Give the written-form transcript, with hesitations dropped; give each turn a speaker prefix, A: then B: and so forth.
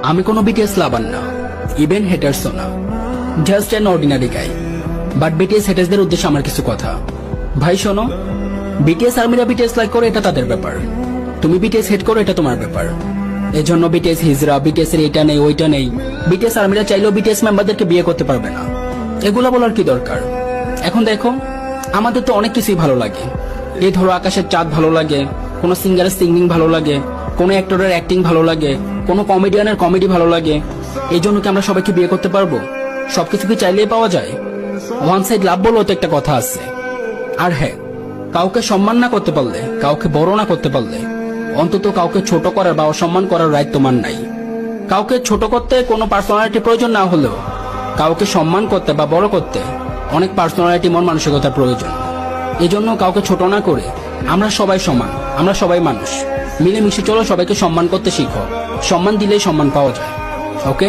A: আমি কোনো বিটিএস লাভার না, ইভেন হেটার্সও না, just an ordinary guy. But BTS হেটার্সদের উদ্দেশ্যে আমার কিছু কথা। ভাই শোনো, বিটিএস আর্মিরা বিটিএস লাইক করে এটা তাদের ব্যাপার, তুমি বিটিএস হেড করো এটা তোমার ব্যাপার। এজন্য বিটিএস হিজরা, বিটিএস এর এটা নেই ওইটা নেই, বিটিএস আর্মিরা চাইলেও বিটিএস মেম্বারদেরকে বিয়ে করতে পারবে না, এগুলা বলার কি দরকার? এখন দেখো, আমাদের তো অনেক কিছুই ভালো লাগে। এই ধরো আকাশের চাঁদ ভালো লাগে, কোনো সিঙ্গারের সিঙ্গিং ভালো লাগে, কোনো অ্যাক্টরের অ্যাক্টিং ভালো লাগে, কোনো কমেডিয়ানের কমেডি ভালো লাগে। এই জন্য কি আমরা সবাইকে বিয়ে করতে পারবো? সবকিছু কি চাইলেই পাওয়া যায়? ওয়ান সাইড লাভ বলেও তো একটা কথা আছে। আর হ্যাঁ, কাউকে সম্মান না করতে পারলে, কাউকে বড় না করতে পারলে, অন্তত কাউকে ছোট করার বা অসম্মান করার রাইট তোমার নাই। কাউকে ছোট করতে কোনো পার্সোনালিটি প্রয়োজন না হলেও কাউকে সম্মান করতে বা বড় করতে অনেক পার্সোনালিটি, মন মানসিকতার প্রয়োজন। এজন্য কাউকে ছোট না করে আমরা সবাই সমান, আমরা সবাই মানুষ, মিলেমিশে চলো, সবাইকে সম্মান করতে শিখো। সম্মান দিলেই সম্মান পাওয়া যায়। ওকে।